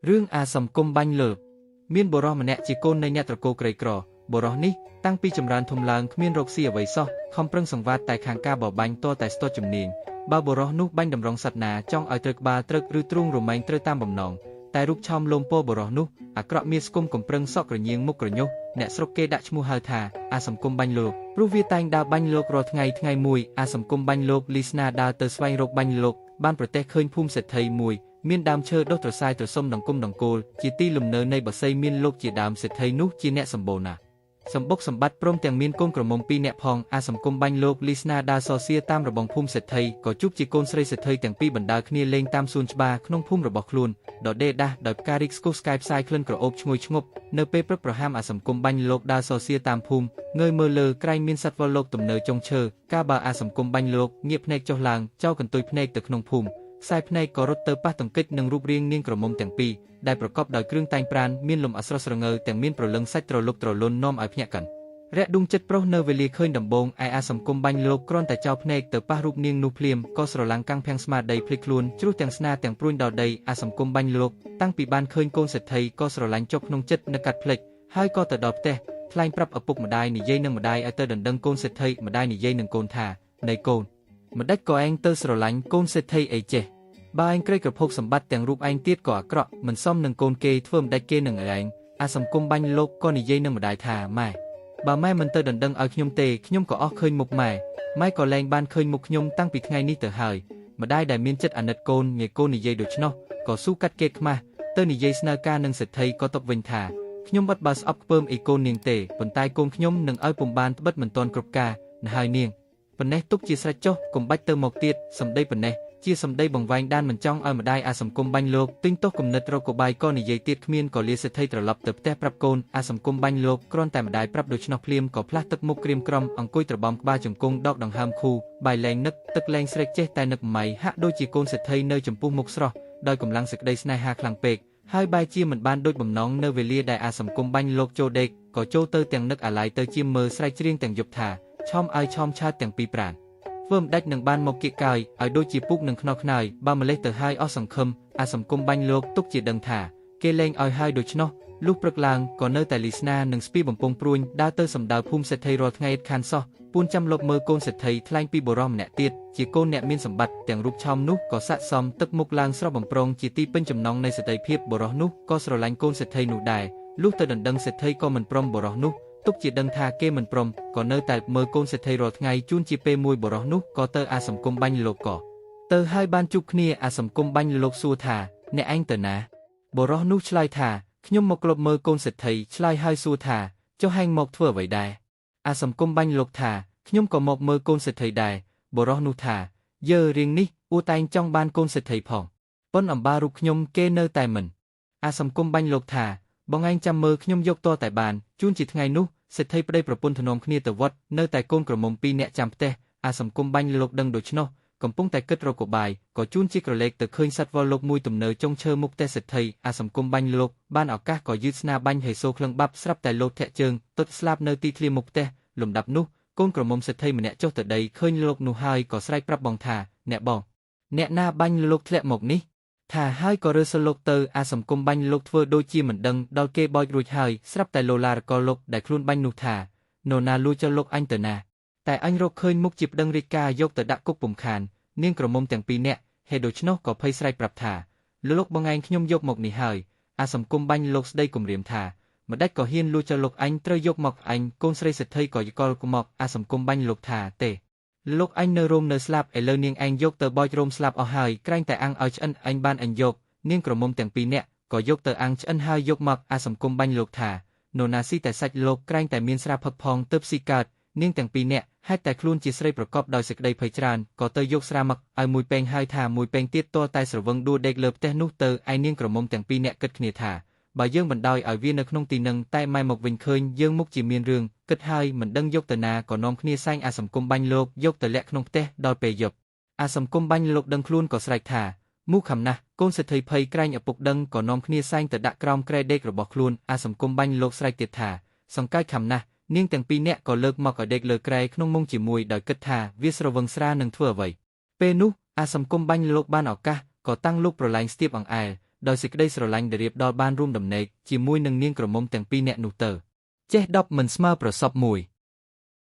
រឿងអាសំគុំបាញ់លើមានបុរសម្នាក់ជាកូននៃអ្នកត្រកូលក្រីក្របុរសនេះតាំងពីចម្រើនធំឡើងគ្មានរកស៊ីអ្វីសោះខំប្រឹងសង្វាតតែខាងការបបាញ់តតែស្ទាត់ជំនាញបើបុរសនោះបាញ់តម្រង់សត្វណាចង់ឲ្យត្រូវក្បាលត្រូវឬទ្រូងរមែងត្រូវតាមបំណងតែរូបឆោមលោមពោបុរសនោះអាក្រក់មានស្គមកំប្រឹងសក់ក្រញៀងមុខក្រញុះអ្នកស្រុកគេដាក់ឈ្មោះហៅថាអាសំគុំបាញ់លោកព្រោះវាតែងដើរបាញ់លោករាល់ថ្ងៃមួយអាសំគុំបាញ់លោកលីស្នាដើរទៅស្វែងរកបាញ់លោកបានប្រទះឃើញភូមិសេដ្ឋីមួយមានដើមឈើដុះត្រសាយត្រសុំដង្គមដង្គោលជាទីលំនៅនៃបក្សីមានលោកជាដើមសេដ្ឋីនោះជាអ្នកសម្បូរណាស់សម្បុកសម្បត្តិព្រមទាំងមានកូនក្រមុំ2នាក់ផងអាសំគុំបាញ់លោកលីស្នាដើរសរសៀតាមរបងភូមិសេដ្ឋីក៏ជួបជាកូនស្រីសេដ្ឋីទាំងពីរបណ្ដាលគ្នាលេងតាមសួនច្បារក្នុងភូមិរបស់ខ្លួនដដេដាស់ដោយផ្ការីកស្គុះស្កាយផ្សាយក្លិនក្រអូបឈ្ងុយឈ្ងប់នៅពេលព្រឹកប្រហាមអាសំគុំបាញ់លោកដើរសរសៀតាមភូមិងើយមើលលើក្រែងមានសត្វវល់លោកទំនើចុងឈើកាលបើអាសំគុំបាញ់លោកងាកភ្នែកចុះឡើងចោលកន្ទុយភ្នែកទៅក្នុងភូមិខ្សែភ្នែកក៏រត់ទៅប៉ះទង្គិចនឹងរូបរាងនាងក្រមុំទាំងពីរដែលប្រកបដោយគ្រឿងតែងប្រានមានលំអស្រស់ស្រងើទាំងមានប្រលឹងសាច់ត្រលុកត្រលន់នាំឲ្យភ្ញាក់កាន់រាក់ដួងចិត្តប្រុសនៅវេលាឃើញដំបងឯអាសំគុំបាញ់លោកគ្រាន់តែចោលភ្នែកទៅប៉ះរូបនាងនោះភ្លាមក៏ស្រឡាំងកាំងភាំងស្មារតីភ្លេចខ្លួនជ្រុះទាំងស្នាទាំងព្រួញដល់ដីអាសំគុំបាញ់លោកតាំងពីបានឃើញកូនសេដ្ឋីក៏ស្រឡាញ់ចុកក្នុងចិត្តនឹកកាត់ភ្លេចហើយក៏ទៅដល់ផ្ទះថ្លែងប្រាប់ឪពុកម្ដាយនិយាយនឹងម្ដាយឲ្យទៅដណ្ដឹងកូនសេដ្ឋីម្ដាយនិយាយនឹងកូនថានៃកូនម្ដេចក៏ឯងទៅស្រឡាញ់កូនសេដ្ឋីអីចេះបើឯងក្រេកក្រភពសម្បត្តិទាំងរូបឯងទៀតក៏អាក្រក់មិនសមនឹងកូនគេធ្វើម្ដេចគេនឹងឯងអាសំគុំបាញ់លោកក៏និយាយនឹងម្ដាយថាម៉ែបើម៉ែមិនទៅដណ្ដឹងឲ្យខ្ញុំទេខ្ញុំក៏អស់ឃើញមុខម៉ែក៏លែងបានឃើញមុខខ្ញុំតាំងពីថ្ងៃនេះទៅហើយម្ដាយដែលមានចិត្តអាណិតកូនងាយកូននិយាយដូច្នោះក៏ស៊ូកាត់កេតខ្មាស់ទៅនិយាយស្នើការនឹងសេដ្ឋីក៏តបវិញថាខ្ញុំអត់បើស្អប់ខ្ពើមអីកូននាងទេប៉ុន្តែកូនខ្ញុំនឹងឲ្យពុំបានត្បិតមិនទាន់គ្រប់ការណាហើយនាងប៉ុណ្ណេះទុកជាស្រេចចុះកុំបាច់ទៅមកទៀតសម្ដីប៉ុណ្ណេះជាសម្ដីបង្វែងដានមិនចង់ឲ្យម្ដាយអាសំគុំបាញ់លោកទិញទោសគំនិតរកកបាយក៏និយាយទៀតគ្មានក៏លាសេដ្ឋីត្រឡប់ទៅផ្ទះប្រាប់កូនអាសំគុំបាញ់លោកគ្រាន់តែម្ដាយប្រាប់ដូច្នោះភ្លាមក៏ផ្លាស់ទឹកមុខក្រៀមក្រំអង្គុយត្របំក្បាលជង្គង់ដកដង្ហើមខូបាយលែងនឹកទឹកលែងស្រេកចេះតែនឹកម៉ៃហាក់ដូចជាកូនសេដ្ឋីនៅចំពោះមុខស្រស់ដោយកម្លាំងសេចក្តីស្នេហាខ្លាំងពេកហើយបែរជាមិនបានដូចបំណងនៅវេលាដែលអាសំគុំបាញ់លោកចូលដេកក៏ចូលទៅទាំងនឹកអាឡ័យទៅជាមើលស្រែកច្រៀងទាំងយប់ថាឆោមឲ្យឆោមឆាតទាំងពីរប្រាណធ្វើមិនដាច់នឹងបានមកគៀកកាយឲ្យដូចជាពុកនឹងខ្នោះខ្នើយបើម្លេះទៅហើយអស់សង្ឃឹមអាសំគុំបាញ់លោកទុកជាដឹងថាគេលែងឲ្យហើយដូច្នោះលុះព្រឹកឡើងក៏នៅតែលីស្នានិងស្ពីបំពង់ព្រួញដើរទៅសម្ដៅភូមិសេដ្ឋីរាល់ថ្ងៃឥតខានសោះពួនចាំលបមើលកូនសេដ្ឋីថ្លែងពីបុរសម្នាក់ទៀតជាកូនអ្នកមានសម្បត្តិទាំងរូបឆោមនោះក៏ស័ក្តិសមទឹកមុខឡើងស្រស់បំប្រងជាទីពេញចំណងនៃសតិភាពបុរសនោះក៏ស្រឡាញ់កូនសេដ្ឋីនោះដែរលុះទៅដណ្ដឹងសេដ្ឋីក៏មិនព្រមបុរសនោះទុកជាដឹងថាគេមិនព្រមក៏នៅតែមើលកូនសេដ្ឋីរាល់ថ្ងៃជួនជាពេលមួយបុរសនោះក៏ទៅអាសំគុំបាញ់លោកក៏ទៅហើយបានជួបគ្នាអាសំគុំបាញ់លោកសួរថាអ្នកឯងទៅណាបុរសនោះឆ្លើយថាខ្ញុំមកក្លុបមើលកូនសេដ្ឋីឆ្លើយហើយសួរថាចុះហែងមកធ្វើអ្វីដែរអាសំគុំបាញ់លោកថាខ្ញុំក៏មកមើលកូនសេដ្ឋីដែរបុរសនោះថាយើរៀងនេះអ៊ូតែងចង់បានកូនសេដ្ឋីផងប៉ុនអំបារូបខ្ញុំគេនៅតែមិនអាសំគុំបាញ់លោកថាបងឯងចាំមើលខ្ញុំយកតតែបានជួនជាថ្ងៃនោះសេដ្ឋីប្តីប្រពន្ធធ្នមគ្នាទៅវត្តនៅតែកូនក្រមុំ2នាក់ចាំផ្ទះអាសំគុំបាញ់លោកដឹងដូច្នោះកំពុងតែគិតរកកបាយក៏ជួនជាក្រឡេកទៅឃើញសត្វវល់លោកមួយទំនើចុងឈើមុខផ្ទះសេដ្ឋីអាសំគុំបាញ់លោកបានឱកាសក៏យឺតស្នាបាញ់ហេសូក្លឹងបាប់ស្រាប់តែលោតធាក់ជើងទត់ស្លាប់នៅទីធ្លាមុខផ្ទះលំដាប់នោះកូនក្រមុំសេដ្ឋីម្នាក់ចុះទៅដីឃើញលោកនោះហើយក៏ស្រែកប្រាប់បងថាអ្នកបងអ្នកណាបាញ់លោកធ្លាក់មកនេះថាហើយក៏រើសលោកទៅអាសំគុំបាញ់លោកធ្វើដូចជាមិនដឹងដល់គេបោចរួចហើយស្រាប់តែលោឡារកលោកដែលខ្លួនបាញ់នោះថានរណាលួចចុះលោកអញទៅណាតែអញរកឃើញមុខជាប្តឹងរាជការយកទៅដាក់គុកពុំខាននាងក្រមុំទាំងពីរនាក់ហេតុដូច្នោះក៏ភ័យស្រែកប្រាប់ថាលោកបងឯងខ្ញុំយកមកនេះហើយអាសំគុំបាញ់លោកស្ដីគំរាមថាម្ដេចក៏ហ៊ានលួចចុះលោកអញត្រូវយកមកអញកូនស្រីសេដ្ឋីក៏យកលមកអាសំគុំបាញ់លោកថាទេលោកអញនៅរោមនៅស្លាប់ឥឡូវនាងឯងយកទៅបោចរោមស្លាប់អស់ហើយក្រែងតែអាំងឲ្យឆ្អិនអញបានអញយកនាងក្រមុំទាំងពីរនាក់ក៏យកទៅអាំងឆ្អិនហើយយកមកអាសំគុំបាញ់លោកថានរណាស៊ីតែសាច់លោកក្រែងតែមានស្រាផឹកផងទើបស៊ីកើតនាងទាំងពីរនាក់ហេតុតែខ្លួនជាស្រីប្រកបដោយសេចក្តីភ័យច្រើនក៏ទៅយកស្រាមកឲ្យមួយពេងហើយថាមួយពេងទៀតតតែស្រវឹងដួលដេកលើផ្ទះនោះទៅឯនាងក្រមុំទាំងពីរនាក់គិតគ្នាថាបើយើងបណ្ដោយឲ្យវានៅក្នុងទីនឹងតែម៉ែមកវិញឃើញយើងមុខជាមានរឿងគិតហើយមិនដឹងយកទៅណាក៏នាំគ្នាសែងអាសំគុំបាញ់លោកយកទៅលាក់ក្នុងផ្ទះដល់ពេលយប់អាសំគុំបាញ់លោកដឹងខ្លួនក៏ស្រែកថាមូខំណាស់កូនសេដ្ឋីភ័យក្រែងឪពុកដឹងក៏នាំគ្នាសែងទៅដាក់ក្រោមក្រែដេករបស់ខ្លួនអាសំគុំបាញ់លោកស្រែកទៀតថាសង្កែខំណាស់នាងទាំងពីរនាក់ក៏លើកមកឲ្យដេកលើក្រែក្នុងមុងជាមួយដោយគិតថាវាស្រវឹងស្រានឹងធ្វើអ្វីពេលនោះអាសំគុំបាញ់លោកបានឱកាសក៏តាំងលោកប្រឡែងស្ទាបអង្អែល ដោយសេចក្តីស្រឡាញ់ដែលរៀបដល់បានរួមដំណេកជាមួយនឹងនាងក្រមុំទាំងពីរនាក់នោះទៅចេះ10មិនស្មើប្រសពមួយ